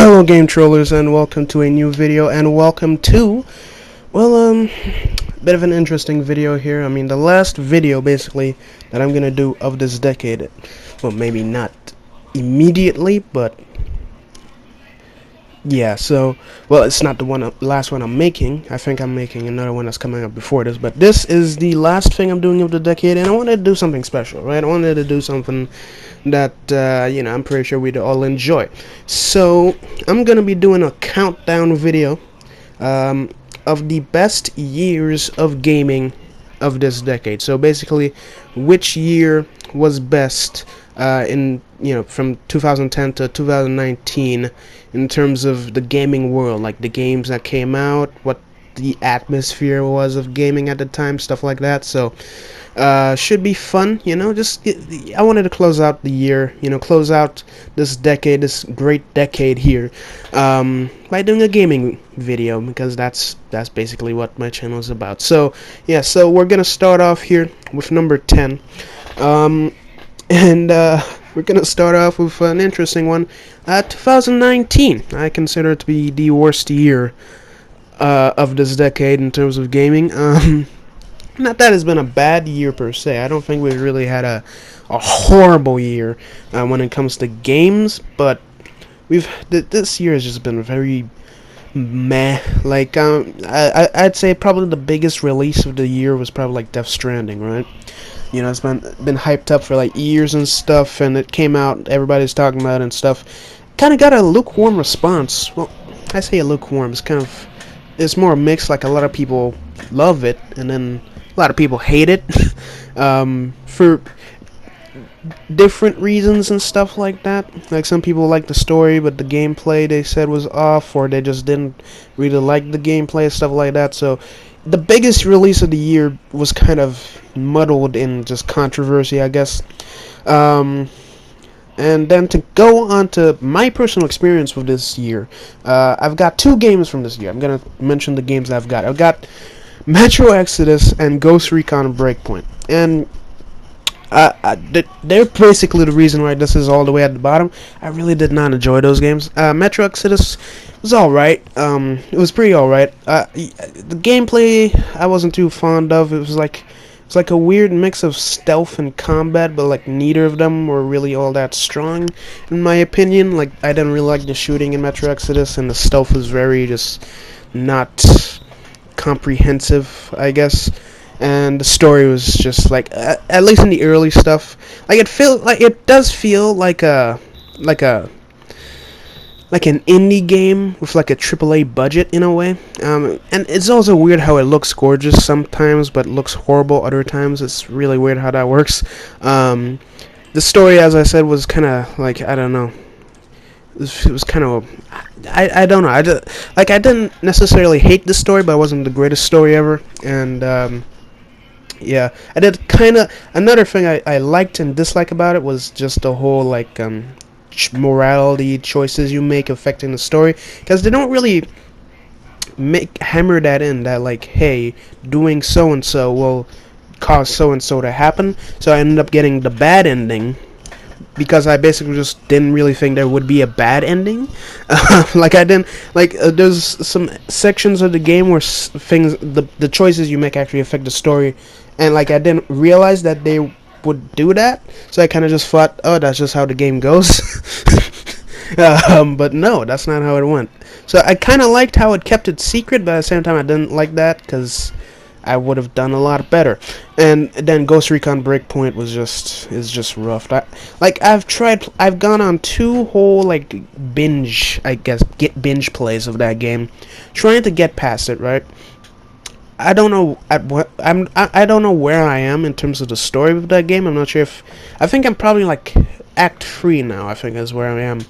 Hello game trollers and welcome to a new video and welcome to, bit of an interesting video here. I mean, the last video basically that I'm gonna do of this decade, well, maybe not immediately, but yeah, so, well, it's not the last one I'm making. I think I'm making another one that's coming up before this, but this is the last thing I'm doing of the decade, and I wanted to do something special, right? I wanted to do something that, I'm pretty sure we'd all enjoy. So, I'm gonna be doing a countdown video, of the best years of gaming of this decade. So, basically, which year was best, from 2010 to 2019 in terms of the gaming world, like the games that came out, what the atmosphere was of gaming at the time, stuff like that. So should be fun, I wanted to close out the year, close out this decade, this great decade here, by doing a gaming video, because that's basically what my channel is about. So yeah, so we're gonna start off here with number 10, and we're gonna start off with an interesting one. 2019, I consider it to be the worst year of this decade in terms of gaming. Not that it's been a bad year per se. I don't think we really had a horrible year when it comes to games, but this year has just been very meh. Like I'd say probably the biggest release of the year was probably like Death Stranding, right? It's been hyped up for like years and stuff, and it came out, everybody's talking about it and stuff. Kind of got a lukewarm response. Well, I say a lukewarm. It's more mixed. Like, a lot of people love it, and then a lot of people hate it for different reasons and stuff like that. Like, some people like the story, but the gameplay they said was off, or they just didn't really like the gameplay and stuff like that. So the biggest release of the year was kind of muddled in just controversy, I guess. And then to go on to my personal experience with this year, I've got two games from this year. I'm going to mention the games I've got. I've got Metro Exodus and Ghost Recon Breakpoint. And they're basically the reason why this is all the way at the bottom. I really did not enjoy those games. Metro Exodus was alright. It was pretty alright. The gameplay I wasn't too fond of. It's like a weird mix of stealth and combat, but like neither of them were really all that strong, in my opinion. Like, I didn't really like the shooting in Metro Exodus, and the stealth was very just not comprehensive, I guess. And the story was just like, at least in the early stuff, like it does feel like an indie game with like a AAA budget in a way. And it's also weird how it looks gorgeous sometimes, but looks horrible other times. It's really weird how that works. The story, as I said, was kind of like, I don't know. It was kind of, I don't know. I didn't necessarily hate the story, but it wasn't the greatest story ever. And yeah, I did kind of. Another thing I liked and disliked about it was just the whole like morality choices you make affecting the story, because they don't really hammer that in, that like, hey, doing so and so will cause so and so to happen. So I ended up getting the bad ending because I basically just didn't really think there would be a bad ending. Like, I didn't like there's some sections of the game where the choices you make actually affect the story, and like I didn't realize that they would do that, so I kind of just thought, oh, that's just how the game goes. But no, that's not how it went. So I kind of liked how it kept it secret, but at the same time I didn't like that, because I would have done a lot better. And then Ghost Recon Breakpoint is just rough. I've gone on two whole like binge plays of that game, trying to get past it, right? I don't know I don't know where I am in terms of the story of that game. I'm not sure if, I think I'm probably like Act 3 now, I think is where I am.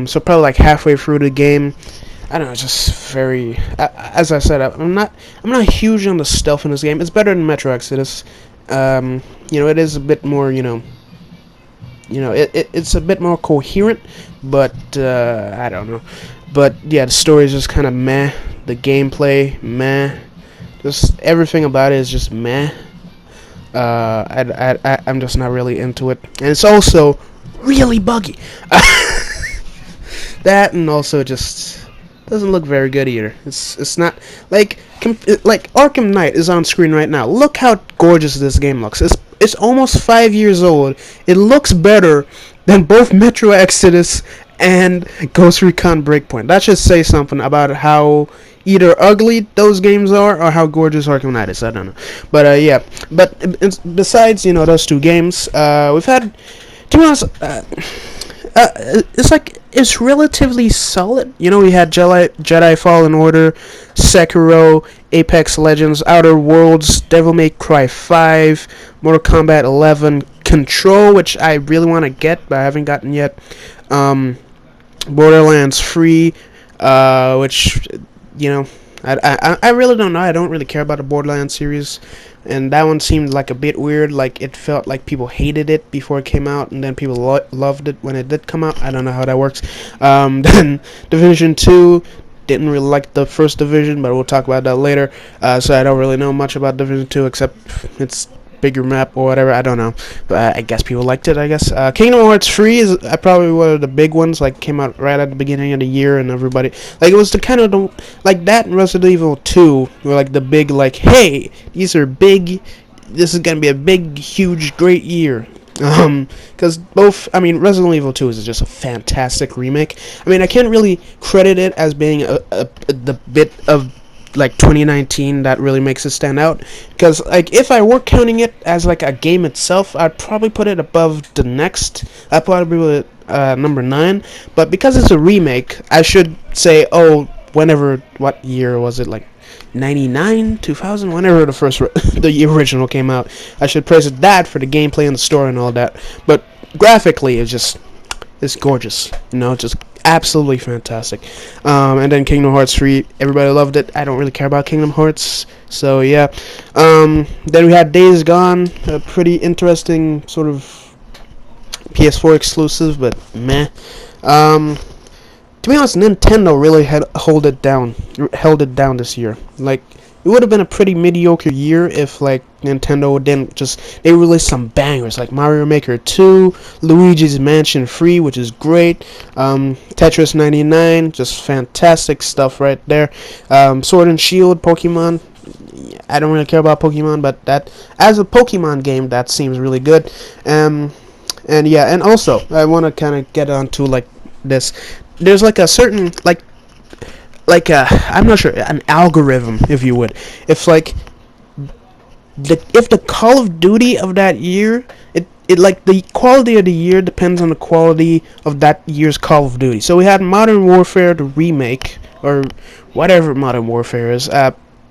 So probably like halfway through the game. I don't know, just very, as I said, I'm not huge on the stealth in this game. It's better than Metro Exodus. It is a bit more, it's a bit more coherent, but I don't know. But yeah, the story is just kind of meh. The gameplay, meh. Just everything about it is just meh. I'm just not really into it, and it's also really buggy. That, and also just doesn't look very good either. It's not like like Arkham Knight is on screen right now. Look how gorgeous this game looks. It's almost 5 years old. It looks better than both Metro Exodus and Ghost Recon Breakpoint. That should say something about how either ugly those games are or how gorgeous Arkham Knight is. I don't know, but yeah. But besides, those two games, we've had, to be honest, it's relatively solid. We had Jedi Fallen Order, Sekiro, Apex Legends, Outer Worlds, Devil May Cry 5, Mortal Kombat 11, Control, which I really want to get but I haven't gotten yet. Borderlands Free, which I really don't know. I don't really care about the Borderlands series, and that one seemed like a bit weird. Like, it felt like people hated it before it came out, and then people loved it when it did come out. I don't know how that works. Then Division 2, didn't really like the first Division, but we'll talk about that later. So I don't really know much about Division 2 except it's bigger map or whatever. I don't know, but I guess people liked it. I guess Kingdom Hearts 3 is probably one of the big ones. Like, came out right at the beginning of the year, and everybody, like, it was the kind of like that and Resident Evil 2 were like the big, like, hey, these are big. This is gonna be a big, huge, great year. Because Resident Evil 2 is just a fantastic remake. I can't really credit it as being the bit of like 2019 that really makes it stand out, because like if I were counting it as like a game itself, I'd probably put it above the next. I'd probably put it number 9, but because it's a remake, I should say, what year was it, like 99, 2000, whenever the original came out. I should praise it that for the gameplay and the story and all that, but graphically it's gorgeous, just absolutely fantastic. And then Kingdom Hearts 3, everybody loved it. I don't really care about Kingdom Hearts, so yeah. Then we had Days Gone, a pretty interesting sort of PS4 exclusive, but meh. To be honest, Nintendo really held it down this year. Like, it would have been a pretty mediocre year if, like, Nintendo didn't they released some bangers, like Mario Maker 2, Luigi's Mansion 3, which is great, Tetris 99, just fantastic stuff right there, Sword and Shield, Pokemon. I don't really care about Pokemon, but that, as a Pokemon game, that seems really good. And yeah, and also, I want to kind of get onto, like, this. There's, like, a certain, I'm not sure, an algorithm, if you would. If, like, if the Call of Duty of that year, it like, the quality of the year depends on the quality of that year's Call of Duty. So we had Modern Warfare, the remake, or whatever Modern Warfare is.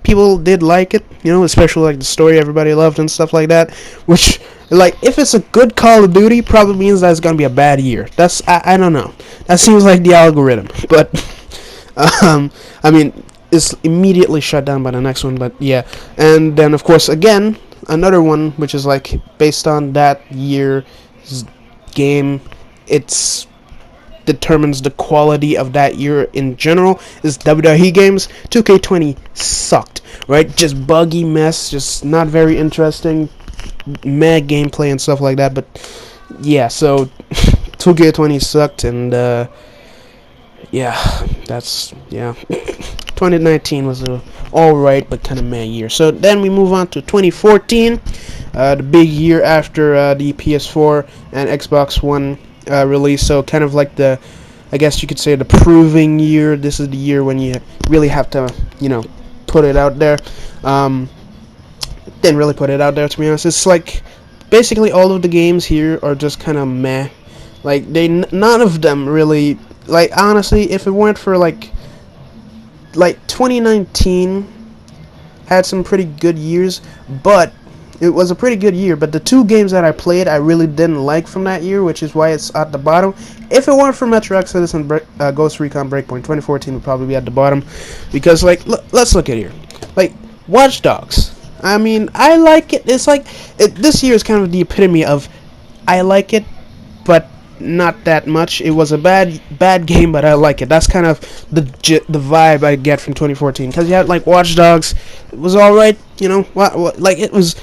People did like it, especially, like, the story everybody loved and stuff like that, which, like, if it's a good Call of Duty, probably means that it's gonna be a bad year. I don't know. That seems like the algorithm, but it's immediately shut down by the next one, but yeah. And then, of course, again, another one, which is, like, based on that year's game, it's determines the quality of that year in general, is WWE games. 2K20 sucked, right? Just buggy mess, just not very interesting, mad gameplay and stuff like that, but yeah, so 2K20 sucked, and yeah, 2019 was a alright but kind of meh year. So then we move on to 2014, the big year after the PS4 and Xbox One release. So kind of like I guess you could say, the proving year. This is the year when you really have to, put it out there. Didn't really put it out there, to be honest. It's like basically all of the games here are just kind of meh. Like, none of them really, like, honestly, if it weren't for like 2019 had some pretty good years, but it was a pretty good year. But the two games that I played, I really didn't like from that year, which is why it's at the bottom. If it weren't for Metro Exodus and Ghost Recon Breakpoint, 2014 would probably be at the bottom, because, like, let's look at here. Like, Watch Dogs. I like it. It's like, this year is kind of the epitome of I like it, but not that much. It was a bad game, but I like it. That's kind of the vibe I get from 2014. Because you had, like, Watch Dogs. It was alright, like, it was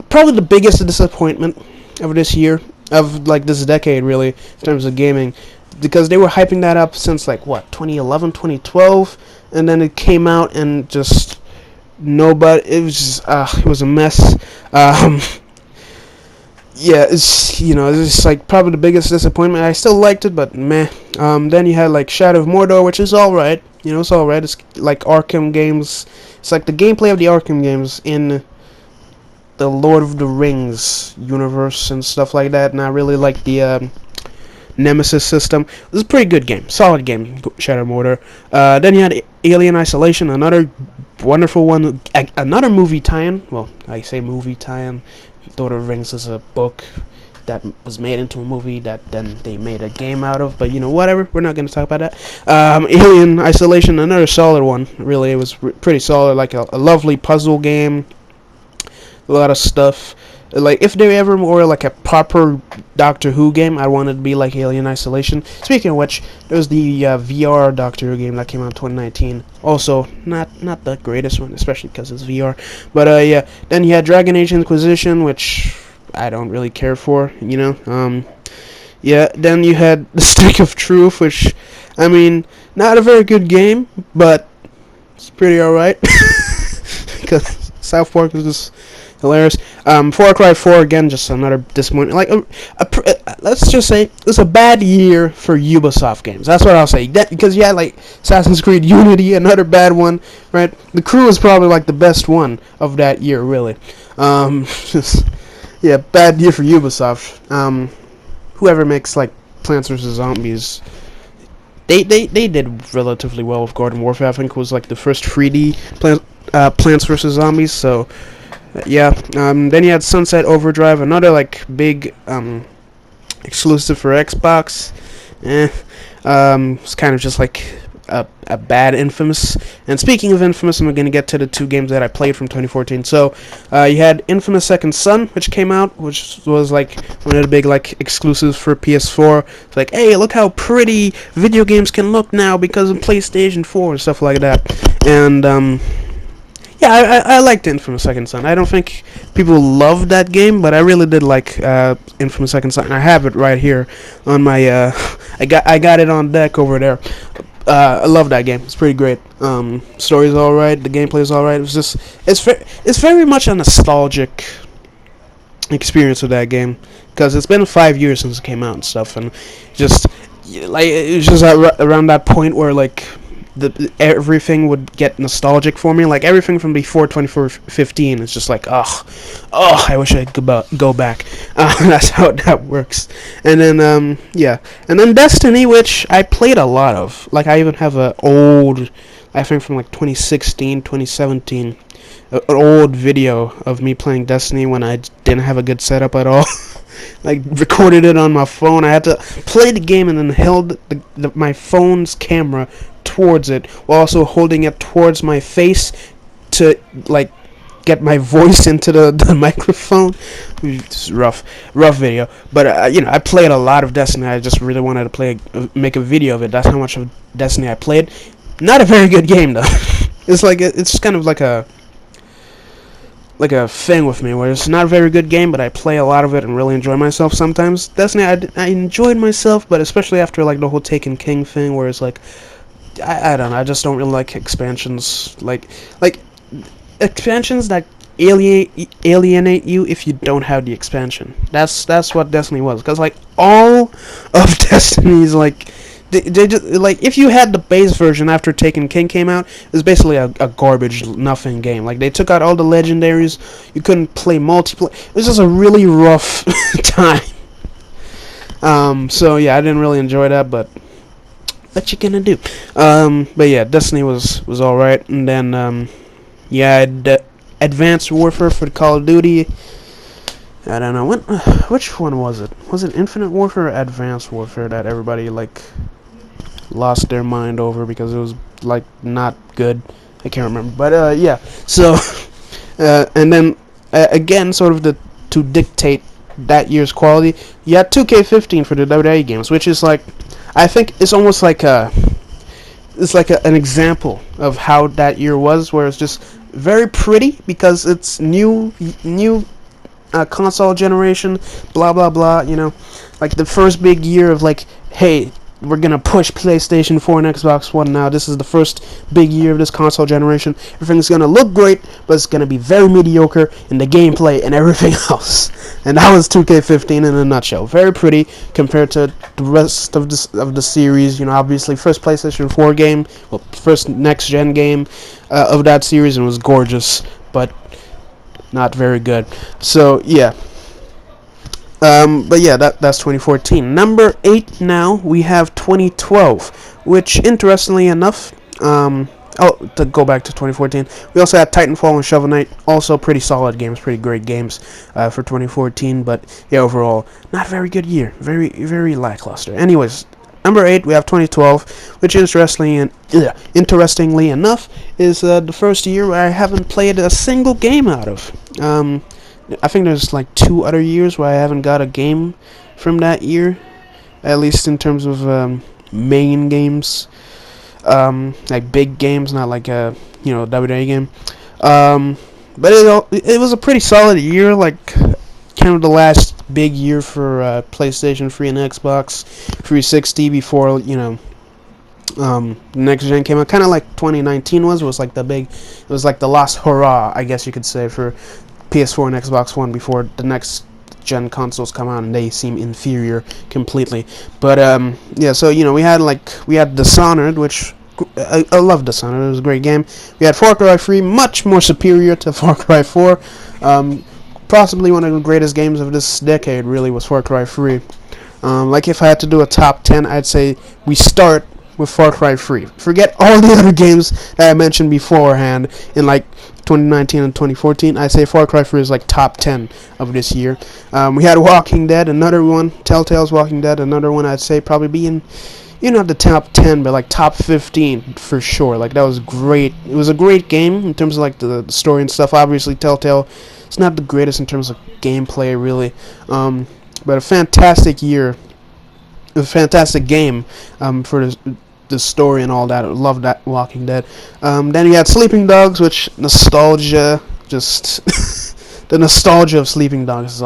probably the biggest disappointment of this year, of, like, this decade, really, in terms of gaming. because they were hyping that up since like what 2011, 2012, and then it came out and just nobody. It was just it was a mess. Um, yeah, it's just like probably the biggest disappointment. I still liked it, but meh. Then you had like Shadow of Mordor, which is all right. It's all right. It's like Arkham games. It's like the gameplay of the Arkham games in the Lord of the Rings universe and stuff like that. And I really like the Nemesis system. It was a pretty good game, solid game, Shadow of Mordor. Then you had Alien Isolation, another wonderful one, another movie tie-in. Well, I say movie tie-in. Lord of the Rings is a book that was made into a movie that then they made a game out of, but whatever, we're not going to talk about that. Alien Isolation, another solid one. Really, it was pretty solid, like a lovely puzzle game, a lot of stuff. Like, if there ever were like a proper Doctor Who game, I wanted to be like Alien Isolation. Speaking of which, there's the VR Doctor Who game that came out in 2019. Also, not the greatest one, especially because it's VR. But yeah, then you had Dragon Age Inquisition, which I don't really care for, yeah, then you had The Stick of Truth, which, I mean, not a very good game, but it's pretty alright. Because South Park is just hilarious. Far Cry 4, again, just another disappointment. Like, let's just say it's a bad year for Ubisoft games. That's what I'll say. Because you had like Assassin's Creed Unity, another bad one, right? The Crew is probably like the best one of that year, really. Yeah, bad year for Ubisoft. Whoever makes like Plants vs Zombies, they did relatively well with Garden Warfare. I think it was like the first 3D Plants vs Zombies. So. Yeah, then you had Sunset Overdrive, another like big exclusive for Xbox. It's kind of just like a bad Infamous. And speaking of Infamous, I'm gonna get to the two games that I played from 2014. So you had Infamous Second Son, which came out, which was like one of the big like exclusives for PS4. It's like, hey, look how pretty video games can look now because of PlayStation 4 and stuff like that. And yeah, I liked Infamous Second Son. I don't think people loved that game, but I really did like Infamous Second Son. I have it right here on my. I got it on deck over there. I love that game. It's pretty great. Story's all right. The gameplay's all right. It's very much a nostalgic experience with that game because it's been 5 years since it came out and stuff, and just like it was just around that point where like. Everything would get nostalgic for me. Like everything from before 2015 is just like, I wish I could go back. That's how that works. And then yeah, and then Destiny, which I played a lot of. Like I even have an old, I think from like 2016, 2017, an old video of me playing Destiny when I didn't have a good setup at all. Like recorded it on my phone. I had to play the game and then held my phone's camera towards it while also holding it towards my face to like get my voice into the microphone. It's rough video. But I played a lot of Destiny. I just really wanted to make a video of it. That's how much of Destiny I played. Not a very good game though. It's like it's kind of like a thing with me where it's not a very good game, but I play a lot of it and really enjoy myself sometimes. Destiny, I enjoyed myself, but especially after like the whole Taken King thing, where it's like, I don't know, I just don't really like expansions, like expansions that alienate you if you don't have the expansion. That's what Destiny was, because like all of Destiny's like. They just, like, if you had the base version after Taken King came out, it was basically a garbage, nothing game. Like, they took out all the legendaries, you couldn't play multiplayer. It was just a really rough time. So, yeah, I didn't really enjoy that, but what you gonna do? But, yeah, Destiny was alright. And then, yeah, Advanced Warfare for Call of Duty. I don't know, which one was it? Was it Infinite Warfare or Advanced Warfare that everybody, like, lost their mind over because it was like not good? I can't remember, but yeah. So and then again, sort of to dictate that year's quality, you had 2K15 for the WWE games, which is like, I think it's almost like an example of how that year was, where it's just very pretty because it's new console generation, blah blah blah. Like the first big year of like, hey, we're gonna push PlayStation 4 and Xbox One now. This is the first big year of this console generation. Everything's gonna look great, but it's gonna be very mediocre in the gameplay and everything else. And that was 2K15 in a nutshell. Very pretty compared to the rest of the series. You know, obviously first PlayStation 4 game, well, first next gen game of that series, and it was gorgeous, but not very good. So yeah. But yeah, that's 2014. Number 8 now, we have 2012, which, interestingly enough, to go back to 2014, we also had Titanfall and Shovel Knight, also pretty solid games, pretty great games for 2014, but yeah, overall, not a very good year, very, very lackluster. Anyways, number 8, we have 2012, which interestingly enough, is the first year where I haven't played a single game out of. I think there's like 2 other years where I haven't got a game from that year, at least in terms of main games, like big games, not like a WWE game. But it was a pretty solid year, like kind of the last big year for PlayStation 3 and Xbox 360 before next gen came out. Kind of like 2019 was. It was like the last hurrah, I guess you could say, for PS4 and Xbox One before the next gen consoles come out and they seem inferior completely. But yeah, so we had Dishonored, which I love Dishonored. It was a great game. We had Far Cry 3, much more superior to Far Cry 4. Possibly one of the greatest games of this decade. Really was Far Cry 3. Like if I had to do a top 10, I'd say we start with Far Cry 3. Forget all the other games that I mentioned beforehand in like 2019 and 2014. I say Far Cry 3 is like top 10 of this year. We had Walking Dead, another one. Telltale's Walking Dead, another one. I'd say probably be in, the top 10, but like top 15 for sure. Like that was great. It was a great game in terms of like the story and stuff. Obviously, Telltale, it's not the greatest in terms of gameplay, really. But a fantastic year, a fantastic game for the story and all that. I love that Walking Dead. Then you had Sleeping Dogs, which nostalgia, just the nostalgia of Sleeping Dogs is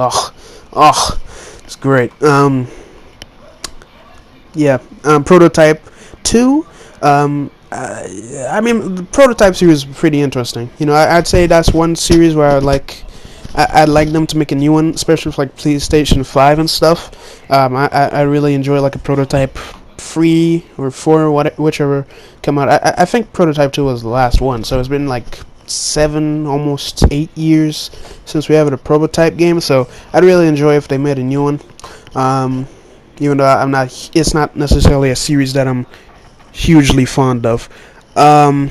it's great. Yeah, Prototype 2. I mean, the Prototype series is pretty interesting. I'd say that's one series where I'd like them to make a new one, especially for like PlayStation 5 and stuff. I really enjoy like a Prototype 3 or 4, whichever come out. I think Prototype 2 was the last one, so it's been like 7, almost 8 years since we have a Prototype game. So I'd really enjoy if they made a new one. Even though it's not necessarily a series that I'm hugely fond of. I'll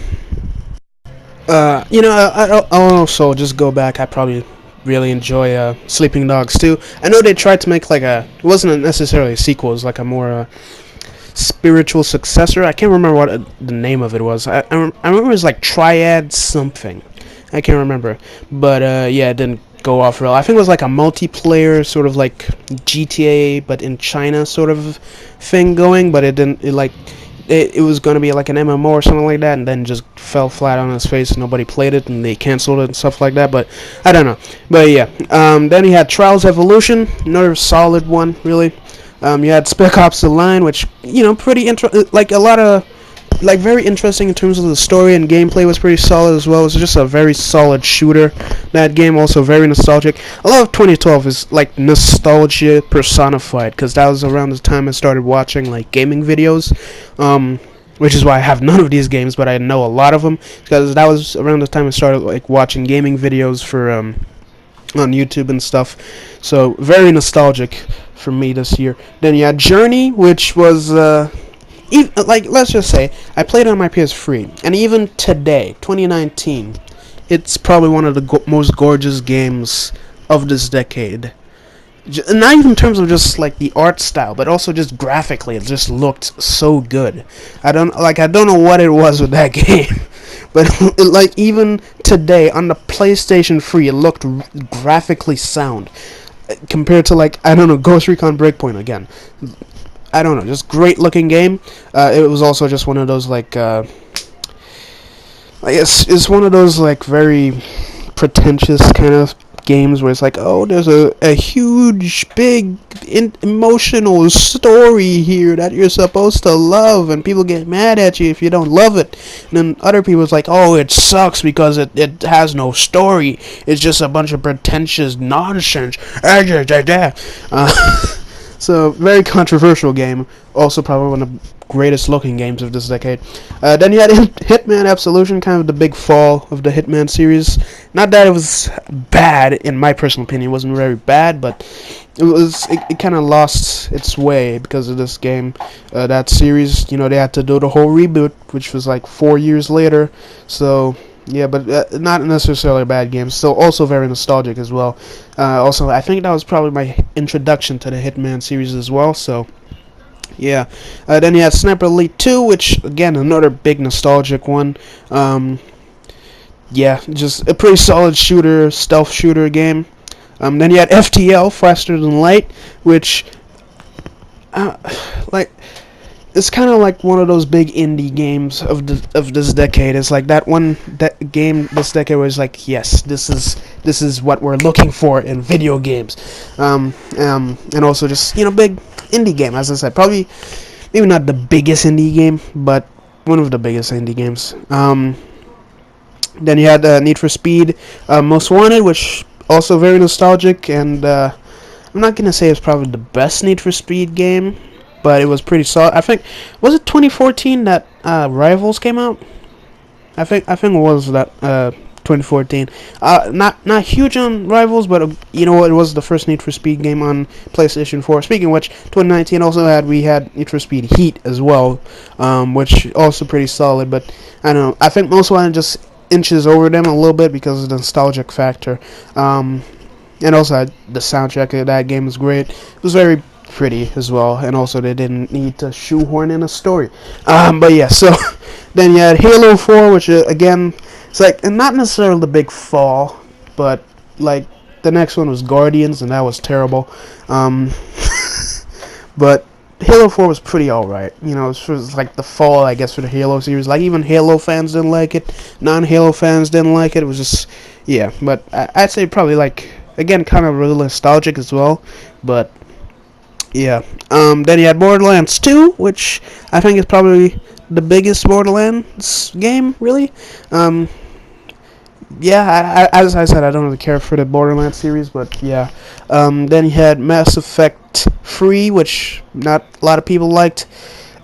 also just go back. I probably really enjoy Sleeping Dogs too. I know they tried to make it wasn't necessarily a sequel, it was like a more spiritual successor. I can't remember what the name of it was. I remember it was like Triad something. I can't remember. But yeah, it didn't go off real. I think it was like a multiplayer sort of like GTA but in China sort of thing going, but it didn't. It was going to be like an MMO or something like that, and then just fell flat on its face. Nobody played it, and they canceled it and stuff like that. But I don't know. But yeah, then you had Trials Evolution, another solid one, really. You had Spec Ops: The Line, which pretty a lot of very interesting in terms of the story, and gameplay was pretty solid as well. It was just a very solid shooter. That game also very nostalgic. A lot of 2012 is like nostalgia personified, because that was around the time I started watching like gaming videos, which is why I have none of these games, but I know a lot of them, because that was around the time I started like watching gaming videos for on YouTube and stuff. So very nostalgic for me this year. Then you had Journey, which was let's just say I played it on my PS3, and even today, 2019, it's probably one of the most gorgeous games of this decade. Not even in terms of just like the art style, but also just graphically, it just looked so good. I don't know what it was with that game, but even today on the PlayStation 3, it looked graphically sound compared to Ghost Recon Breakpoint again. I don't know, just great looking game. It was also just one of those it's one of those very pretentious kind of about games where it's like, oh, there's a huge, big, emotional story here that you're supposed to love, and people get mad at you if you don't love it. And then other people's like, oh, it sucks because it has no story. It's just a bunch of pretentious nonsense. So, very controversial game. Also, probably one of the greatest looking games of this decade. Then you had Hitman Absolution, kind of the big fall of the Hitman series. Not that it was bad, in my personal opinion. It wasn't very bad, but it kind of lost its way because of this game. That series, they had to do the whole reboot, which was like 4 years later. So, yeah, but not necessarily a bad game. Still also very nostalgic as well. Also, I think that was probably my introduction to the Hitman series as well, so yeah. Then you had Sniper Elite 2, which, again, another big nostalgic one. Yeah, just a pretty solid shooter, stealth shooter game. Then you had FTL, Faster Than Light, which, it's kind of like one of those big indie games of this decade. It's like that one game this decade was like, yes, this is what we're looking for in video games, and also just big indie game. As I said, probably maybe not the biggest indie game, but one of the biggest indie games. Then you had Need for Speed Most Wanted, which also very nostalgic, and I'm not gonna say it's probably the best Need for Speed game, but it was pretty solid. I think, was it 2014 that Rivals came out? I think it was that 2014. Not huge on Rivals, but it was the first Need for Speed game on PlayStation 4. Speaking of which, 2019 also we had Need for Speed Heat as well, which also pretty solid. But I don't know. I think Most Wanted just inches over them a little bit because of the nostalgic factor. And also the soundtrack of that game was great. It was very pretty as well, and also they didn't need to shoehorn in a story. But yeah, so then you had Halo 4, which again, it's like not necessarily the big fall, but like the next one was Guardians, and that was terrible. But Halo 4 was pretty alright. It was like the fall, I guess, for the Halo series. Like, even Halo fans didn't like it. Non-Halo fans didn't like it. It was just, yeah. But I'd say probably, like, again, kind of really nostalgic as well. But yeah. Then you had Borderlands 2, which I think is probably the biggest Borderlands game, really. Yeah, as I said, I don't really care for the Borderlands series, but yeah. Then you had Mass Effect 3, which not a lot of people liked.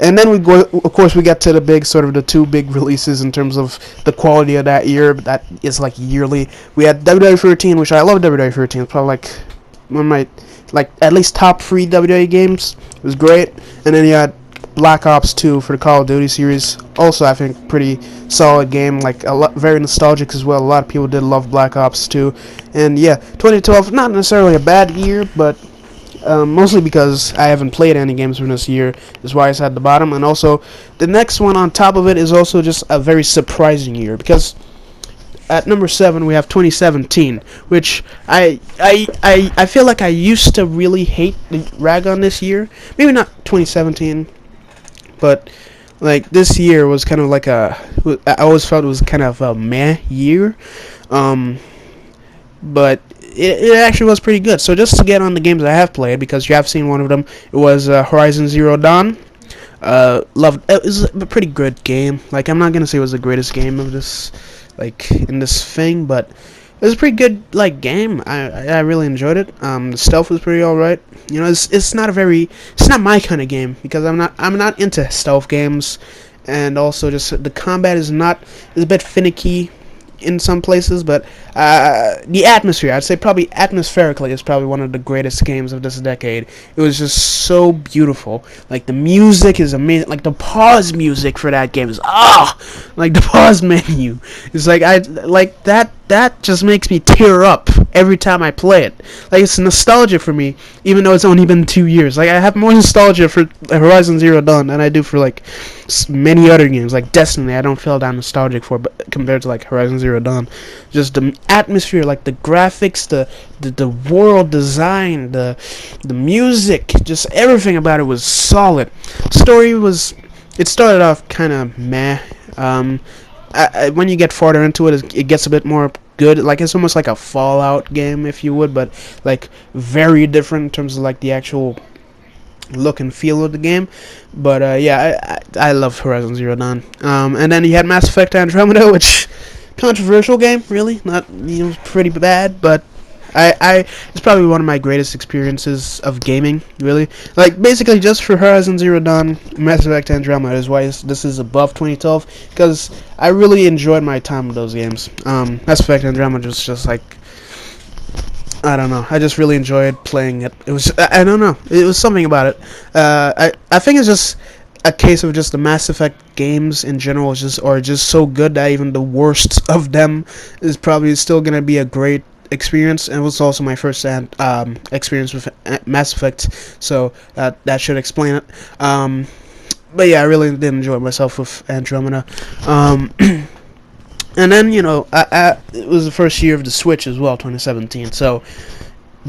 And then we got to the big, sort of the two big releases in terms of the quality of that year. That is like yearly. We had WWE 13, which I love. WWE 13. It's probably like one of my, like, at least top 3 WWE games. It was great. And then you had Black Ops 2 for the Call of Duty series. Also, I think pretty solid game. Like, very nostalgic as well. A lot of people did love Black Ops 2. And yeah, 2012, not necessarily a bad year, but mostly because I haven't played any games from this year is why it's at the bottom. And also, the next one on top of it is also just a very surprising year, because at number 7 we have 2017, which I feel like I used to really hate the rag on this year. Maybe not 2017, but like this year was kind of like I always felt it was kind of a meh year, but it actually was pretty good. So just to get on the games I have played, because you have seen one of them, it was Horizon Zero Dawn. Loved it. Was a pretty good game. Like, I'm not gonna say it was the greatest game of this, like, in this thing, but it was a pretty good, like, game. I really enjoyed it. The stealth was pretty alright. It's not my kind of game, because I'm not into stealth games, and also just the combat is a bit finicky in some places, but the atmosphere, I'd say probably atmospherically, is probably one of the greatest games of this decade. It was just so beautiful. Like, the music is amazing. Like, the pause music for that game is like the pause menu. It's like that just makes me tear up every time I play it. Like, it's nostalgia for me, even though it's only been 2 years. Like, I have more nostalgia for Horizon Zero Dawn than I do for, like, many other games. Like Destiny, I don't feel that nostalgic for, but compared to, like, Horizon Zero Dawn. Just the atmosphere, like the graphics, the world design, the music, just everything about it was solid. Story it started off kind of meh. When you get farther into it, it gets a bit more good. Like, it's almost like a Fallout game, if you would, but like very different in terms of like the actual look and feel of the game. But yeah, I love Horizon Zero Dawn. And then you had Mass Effect Andromeda, which controversial game, really, not, pretty bad, but it's probably one of my greatest experiences of gaming, really. Like, basically, just for Horizon Zero Dawn, Mass Effect Andromeda is why this is above 2012, because I really enjoyed my time with those games. Mass Effect Andromeda was just like, I don't know. I just really enjoyed playing it. It was, I don't know. It was something about it. I think it's just a case of just the Mass Effect games in general are just so good that even the worst of them is probably still gonna be a great experience. And it was also my first experience with Mass Effect, so that should explain it. But yeah, I really did enjoy myself with Andromeda. And then, it was the first year of the Switch as well, 2017. So,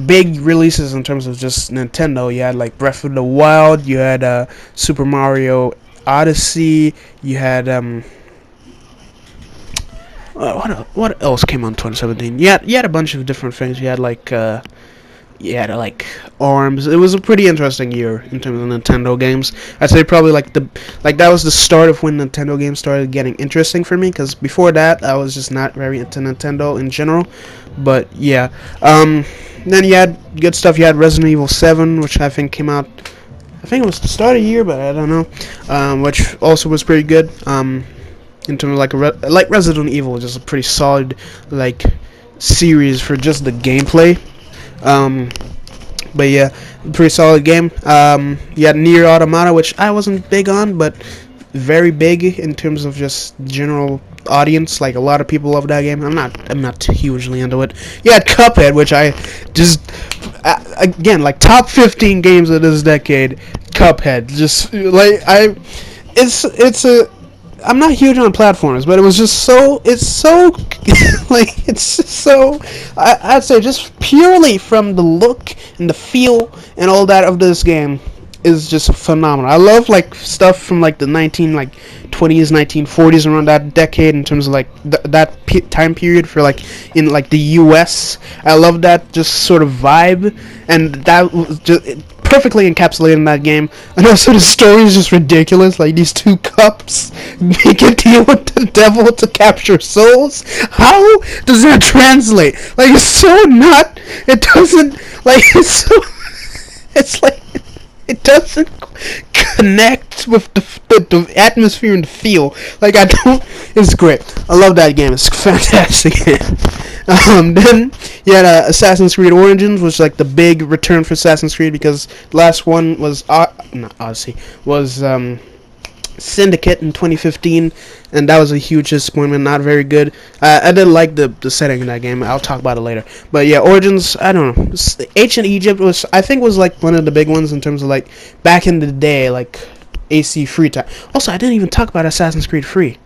big releases in terms of just Nintendo. You had, like, Breath of the Wild. You had Super Mario Odyssey. You had, what else came on 2017? You had a bunch of different things. You had, like, ARMS. It was a pretty interesting year in terms of Nintendo games. I'd say probably that was the start of when Nintendo games started getting interesting for me, because before that I was just not very into Nintendo in general. But yeah, then you had good stuff. You had Resident Evil 7, which I think came out, I think it was the start of the year, but I don't know, which also was pretty good. In terms of like Resident Evil is just a pretty solid like series for just the gameplay. But yeah, pretty solid game. You had Nier Automata, which I wasn't big on, but very big in terms of just general audience. Like, a lot of people love that game. I'm not hugely into it. You had Cuphead, which I just again, like, top 15 games of this decade. Cuphead, just like I'm not huge on platformers, but it's so like, it's just so, I'd say just purely from the look and the feel and all that of this game is just phenomenal. I love like stuff from like the 1920s, 1940s, around that decade, in terms of like time period for like in like the US. I love that just sort of vibe, and that was just perfectly encapsulated in that game. And also the story is just ridiculous. Like, these two cups make a deal with the devil to capture souls. How does that translate? Like, it's so not. It doesn't. Like, it's so. It's like it doesn't connect with the atmosphere and the feel. Like, I don't. It's great. I love that game. It's a fantastic game. Then you had Assassin's Creed Origins, which is like the big return for Assassin's Creed, because the last one was not Odyssey, was Syndicate in 2015, and that was a huge disappointment. Not very good. I didn't like the setting in that game. I'll talk about it later. But yeah, Origins, I don't know. Ancient Egypt was like one of the big ones in terms of like back in the day, like AC free time. Also, I didn't even talk about Assassin's Creed Free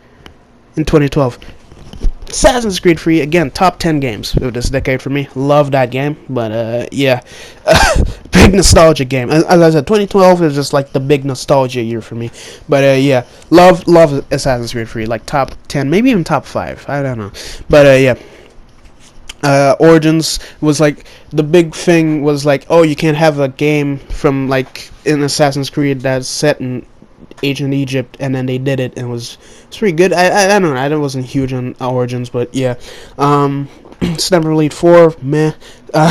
in 2012. Assassin's Creed Free, again, top 10 games of this decade for me. Love that game, but yeah, big nostalgia game. As I said, 2012 is just like the big nostalgia year for me. But yeah, love Assassin's Creed Free, like top 10, maybe even top 5. I don't know, but yeah. Origins was like the big thing was like, oh, you can't have a game from like in Assassin's Creed that's set in ancient Egypt, and then they did it, and it's pretty good. I don't know. I wasn't huge on Origins, but yeah. Sniper Elite 4, meh.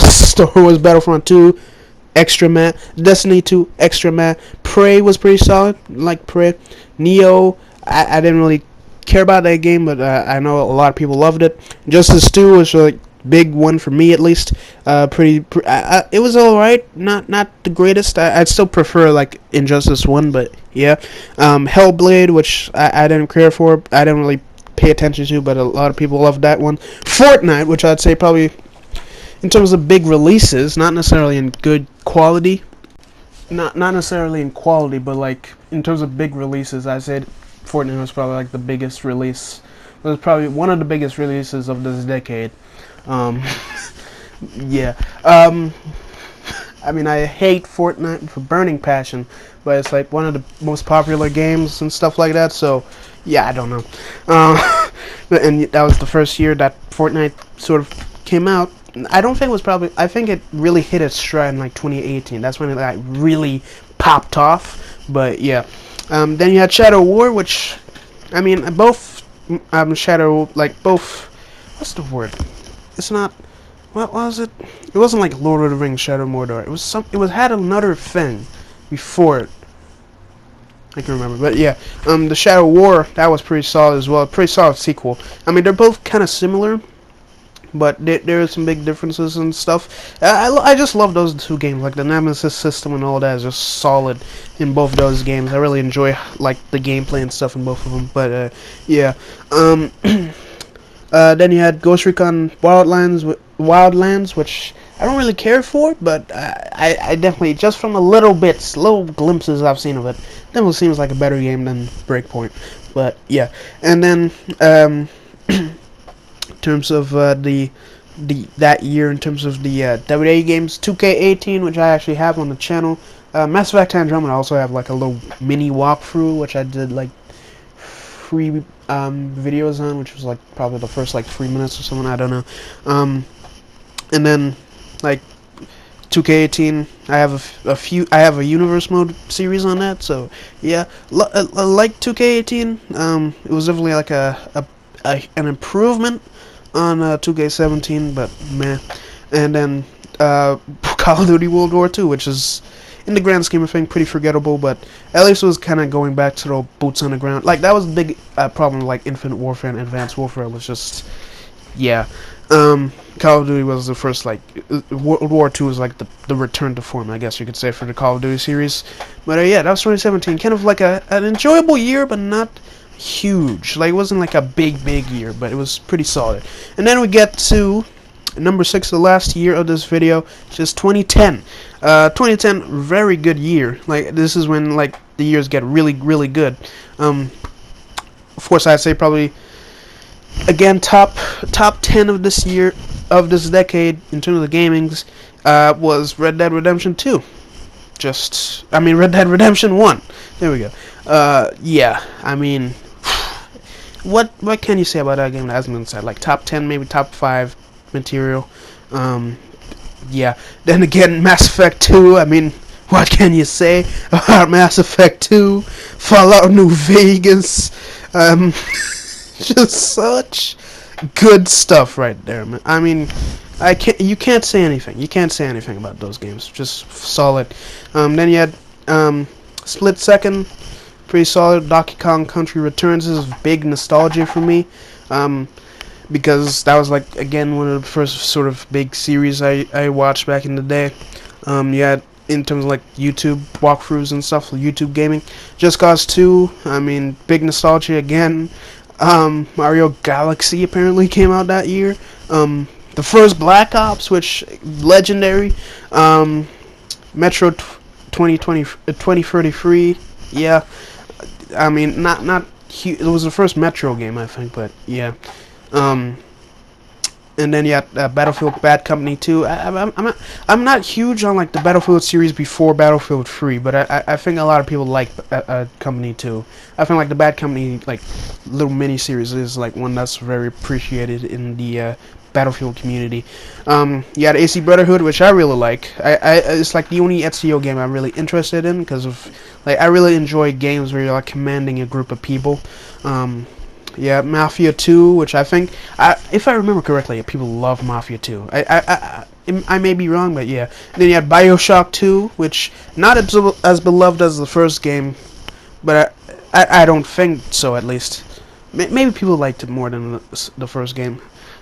Star Wars Battlefront 2, extra meh. Destiny 2, extra meh. Prey was pretty solid, like Prey. Neo, I didn't really care about that game, but I know a lot of people loved it. Justice 2 was like big one for me, at least. It was alright, not the greatest. I'd still prefer like Injustice 1, but yeah. Hellblade, which I didn't care for, I didn't really pay attention to, but a lot of people loved that one. Fortnite, which I'd say probably in terms of big releases, not necessarily in good quality, not necessarily in quality, but like in terms of big releases, I said Fortnite was probably like the biggest release. It was probably one of the biggest releases of this decade. Yeah. I mean, I hate Fortnite for burning passion, but it's like one of the most popular games and stuff like that. So, yeah, I don't know. And that was the first year that Fortnite sort of came out. I don't think it was probably. I think it really hit its stride in like 2018. That's when it like really popped off. But yeah, then you had Shadow War, which I mean both Shadow like both. What's the word? It's not. What was it? It wasn't like Lord of the Rings, Shadow Mordor. It was some. It was had another thing before it. I can remember, but yeah, the Shadow War, that was pretty solid as well. Pretty solid sequel. I mean, they're both kind of similar, but there are some big differences and stuff. I just love those two games. Like the Nemesis system and all that is just solid in both those games. I really enjoy like the gameplay and stuff in both of them. But yeah, then you had Ghost Recon Wildlands, which I don't really care for, but I definitely, just from little glimpses I've seen of it, definitely seems like a better game than Breakpoint. But yeah, and then in terms of that year, in terms of the WA games, 2K18, which I actually have on the channel, Mass Effect Andromeda, I also have like a little mini walkthrough, which I did like 3 videos on, which was like probably the first like 3 minutes or something, I don't know. And then like 2K18, I have a universe mode series on that, so yeah, like 2K18, it was definitely like an improvement on 2K17, but meh. And then Call of Duty World War II, which is in the grand scheme of things pretty forgettable, but at least it was kind of going back to the boots on the ground. Like that was the big problem, like Infinite Warfare and Advanced Warfare was just, yeah. Call of Duty was the first, like, World War II was like the return to form, I guess you could say, for the Call of Duty series. But yeah, that was 2017. Kind of like an enjoyable year, but not huge. Like, it wasn't like a big year, but it was pretty solid. And then we get to number 6, the last year of this video, which is 2010. 2010, very good year. Like, this is when, like, the years get really good. Of course, I'd say probably, again, top 10 of this year, of this decade, in terms of the gamings, was Red Dead Redemption 2. Red Dead Redemption 1. There we go. Yeah, I mean, what can you say about that game that hasn't been said? Like, top 10, maybe top 5 material. Yeah. Then again, Mass Effect 2, I mean, what can you say about Mass Effect 2? Fallout New Vegas. Just such good stuff right there, man. I mean, you can't say anything. You can't say anything about those games. Just solid. Then you had Split Second, pretty solid. Donkey Kong Country Returns is big nostalgia for me, because that was like, again, one of the first sort of big series I watched back in the day. You had, in terms of like YouTube walkthroughs and stuff, YouTube gaming, Just Cause 2. I mean, big nostalgia again. Mario Galaxy apparently came out that year. The first Black Ops, which legendary. Metro 2033. Yeah, I mean, not huge. It was the first Metro game, I think, but yeah. And then you had Battlefield Bad Company 2. I'm not huge on like the Battlefield series before Battlefield 3, but I think a lot of people like Company 2. I think like the Bad Company like little mini series is like one that's very appreciated in the Battlefield community. You had AC Brotherhood, which I really like. It's like the only Ezio game I'm really interested in, because of like I really enjoy games where you're like commanding a group of people. Yeah, Mafia 2, which I think, if I remember correctly, people love Mafia 2. I may be wrong, but yeah. And then you had BioShock 2, which not as beloved as the first game, but I don't think so, at least. Maybe people liked it more than the first game.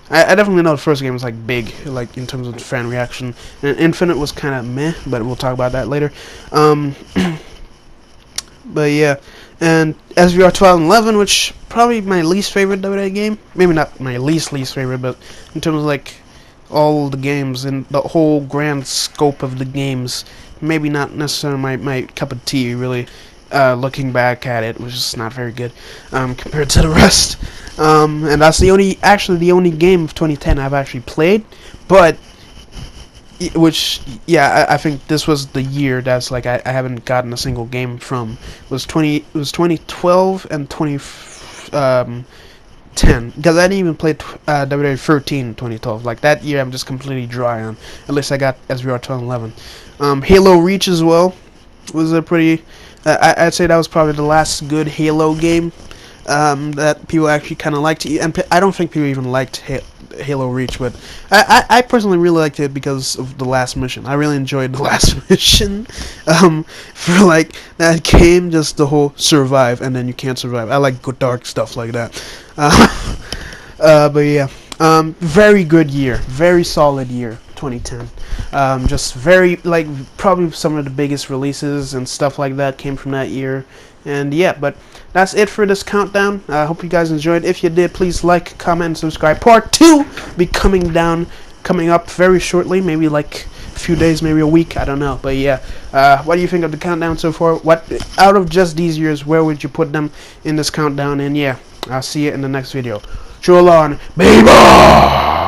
I definitely know the first game was like big, like in terms of fan reaction. And Infinite was kind of meh, but we'll talk about that later. But yeah, and SVR 2011, which probably my least favorite WA game. Maybe not my least favorite, but in terms of like all the games and the whole grand scope of the games, maybe not necessarily my cup of tea. Really, looking back at it, was just not very good compared to the rest. And that's the only game of 2010 I've actually played, but. Which, yeah, I think this was the year that's like I haven't gotten a single game from. It was 2012 and 10, because I didn't even play WWE 13 in 2012. Like that year, I'm just completely dry on. At least I got SVR 2011. Halo Reach as well was a pretty. I'd say that was probably the last good Halo game that people actually kind of liked. And I don't think people even liked Halo Reach, but I personally really liked it because of the last mission. I really enjoyed the last mission. For like that game, just the whole survive and then you can't survive. I like good dark stuff like that. But yeah, very good year, very solid year, 2010. Just very like probably some of the biggest releases and stuff like that came from that year. And yeah, but that's it for this countdown. I hope you guys enjoyed. If you did, please like, comment, and subscribe. Part 2 be coming up very shortly. Maybe like a few days, maybe a week. I don't know. But yeah, what do you think of the countdown so far? What out of just these years, where would you put them in this countdown? And yeah, I'll see you in the next video. Chulon, baby!